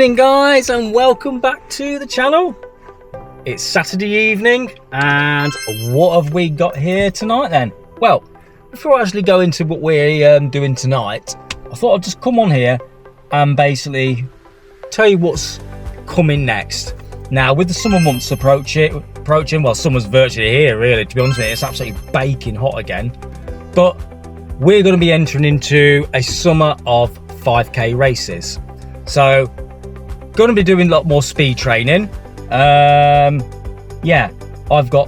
evening, guys, and welcome back to the channel. It's Saturday evening, and what have we got here tonight then? Well, before I actually go into what we're doing tonight, I thought I'd just come on here and basically tell you what's coming next. Now, with the summer months approaching, well, summer's virtually here, really, to be honest with you. It's absolutely baking hot again. But we're going to be entering into a summer of 5k races. So, going to be doing a lot more speed training. Yeah, I've got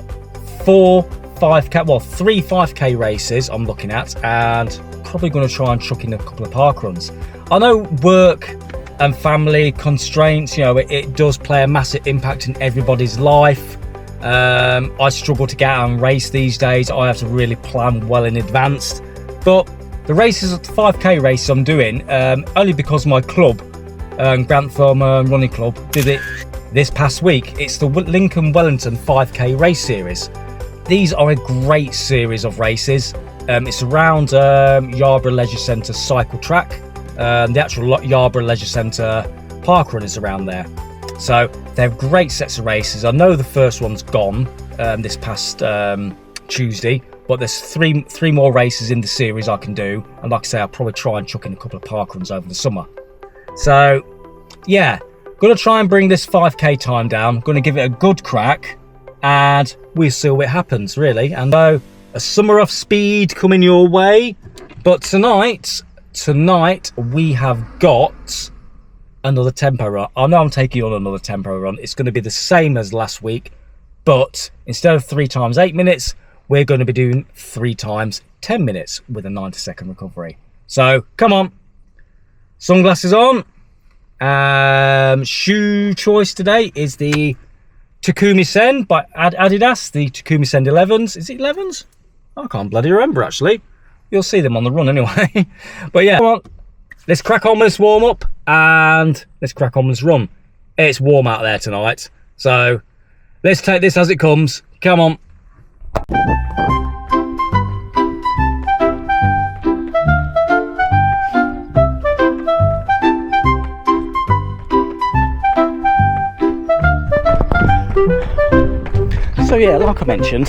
three 5k races I'm looking at, and probably going to try and chuck in a couple of park runs. I know work and family constraints, you know, it does play a massive impact in everybody's life. I struggle to get out and race these days. I have to really plan well in advance. But the races, the 5k races I'm doing, only because my club, Grantham Running Club, did it this past week. It's the Lincoln Wellington 5k race series. These are a great series of races. It's around Yarborough Leisure Centre cycle track. The actual Yarborough Leisure Centre park run is around there. So they're great sets of races. I know the first one's gone this past Tuesday, but there's three more races in the series I can do. And like I say, I'll probably try and chuck in a couple of park runs over the summer. So yeah, gonna try and bring this 5k time down. Gonna give it a good crack, and we'll see what happens, really. And a summer of speed coming your way. But tonight we have got another tempo run. I know I'm taking you on another tempo run. It's going to be the same as last week, but instead of 3 times 8 minutes, we're going to be doing 3 times 10 minutes with a 90-second recovery. So come on, sunglasses on. Shoe choice today is the Takumi Sen by Adidas, the Takumi Sen 11s. Is it 11s? I can't bloody remember, actually. You'll see them on the run anyway. But yeah, come on, let's crack on with this warm up and let's crack on with this run. It's warm out there tonight, so let's take this as it comes. Come on. So yeah, like I mentioned,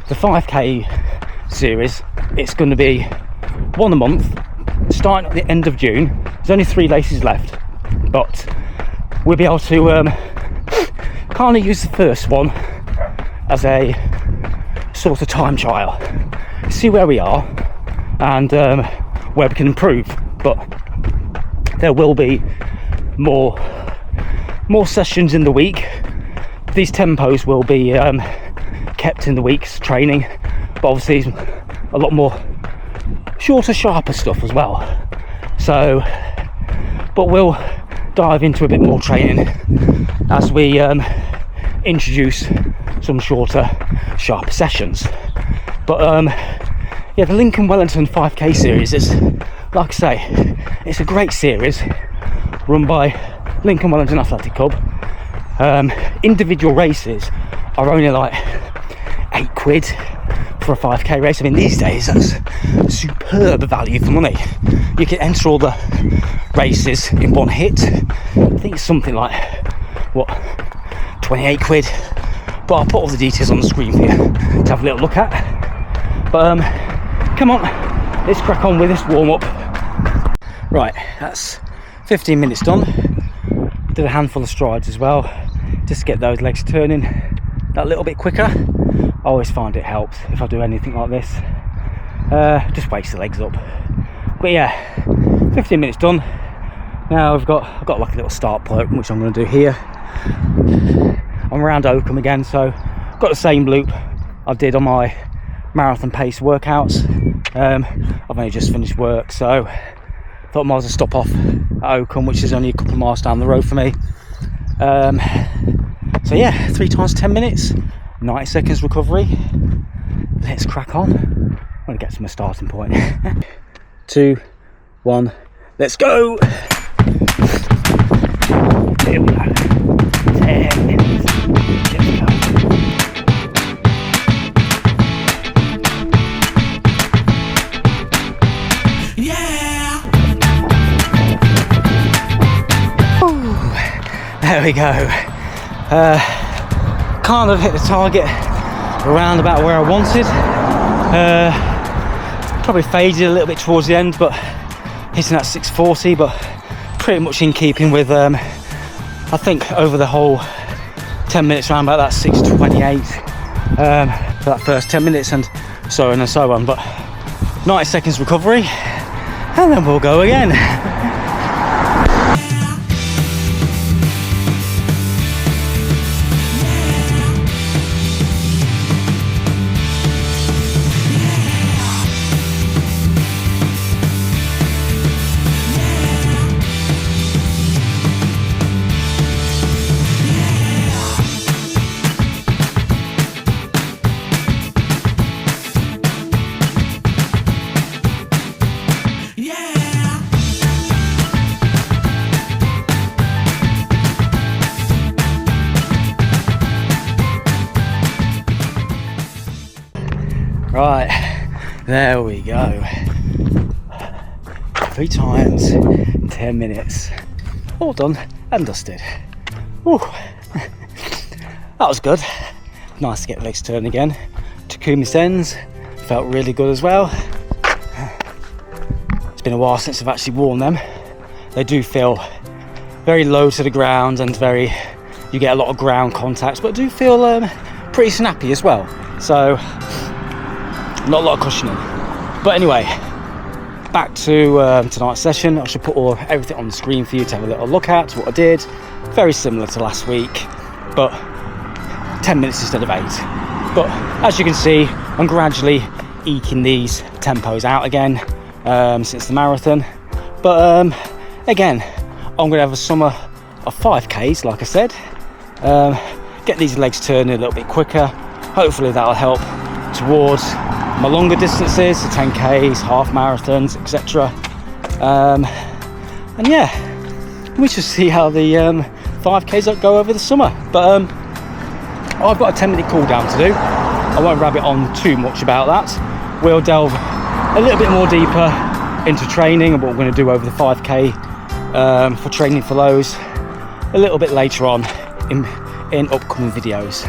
the 5k series, it's going to be one a month, starting at the end of June. There's only 3 races left, but we'll be able to kind of use the first one as a sort of time trial, see where we are and where we can improve. But there will be more sessions in the week. These tempos will be kept in the week's training, but obviously a lot more shorter, sharper stuff as well. So, but we'll dive into a bit more training as we introduce some shorter, sharper sessions. But yeah, the Lincoln Wellington 5k series is, like I say, it's a great series run by Lincoln Wellington Athletic Club. Individual races are only like £8 for a 5k race. I mean, these days that's superb value for money. You can enter all the races in one hit. I think it's something like, what, £28. But I'll put all the details on the screen for you to have a little look at. But come on, let's crack on with this warm up. Right, that's 15 minutes done. Did a handful of strides as well, just to get those legs turning that little bit quicker. I always find it helps if I do anything like this. Just wakes the legs up. But yeah, 15 minutes done. Now I've got like a little start point, which I'm going to do here. I'm around Oakham again, so I've got the same loop I did on my marathon pace workouts. I've only just finished work, so thought I might as well stop off at Oakham, which is only a couple of miles down the road for me. So yeah, 3 times 10 minutes, 90 seconds recovery. Let's crack on. I'm gonna get to my starting point. 2, 1, let's go. Here we go. 10 minutes. Here we go. Yeah. There we go. Kind of hit the target around about where I wanted. Probably faded a little bit towards the end, but hitting that 640, but pretty much in keeping with I think over the whole 10 minutes around about that 628 for that first 10 minutes, and so on and so on. But 90 seconds recovery and then we'll go again. Right, there we go. 3 times 10 minutes. All done and dusted. Whew. That was good. Nice to get the legs turned again. Takumi Sens felt really good as well. It's been a while since I've actually worn them. They do feel very low to the ground and you get a lot of ground contact, but do feel pretty snappy as well. So not a lot of cushioning. But anyway, back to tonight's session. I should put everything on the screen for you to have a little look at what I did. Very similar to last week, but 10 minutes instead of 8. But as you can see, I'm gradually eking these tempos out again since the marathon. But again, I'm going to have a summer of 5Ks, like I said. Get these legs turning a little bit quicker. Hopefully that'll help towards my longer distances, the 10Ks, half marathons, etc. And yeah, we shall see how the 5Ks go over the summer. But I've got a 10-minute cool down to do. I won't rabbit on too much about that. We'll delve a little bit more deeper into training and what we're going to do over the 5K for training for those a little bit later on in upcoming videos.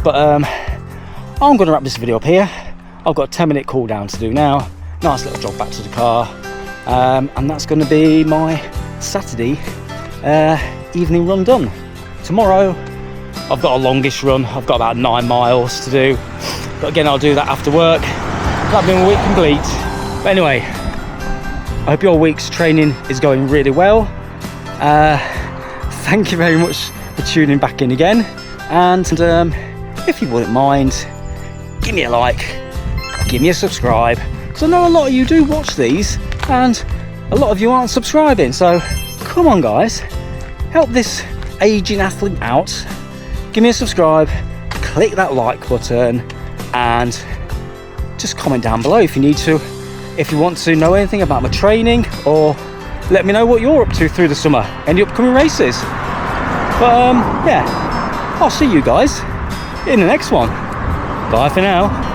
But I'm going to wrap this video up here. I've got a 10-minute cool down to do now. Nice little jog back to the car, and that's going to be my Saturday evening run done. Tomorrow I've got a longish run. I've got about 9 miles to do, but again I'll do that after work. That'll be my week complete. But anyway, I hope your week's training is going really well. Thank you very much for tuning back in again, and if you wouldn't mind, give me a like, give me a subscribe, because I know a lot of you do watch these and a lot of you aren't subscribing. So come on guys, help this aging athlete out. Give me a subscribe, click that like button, and just comment down below if you need to, if you want to know anything about my training, or let me know what you're up to through the summer, any upcoming races. But yeah, I'll see you guys in the next one. Bye for now.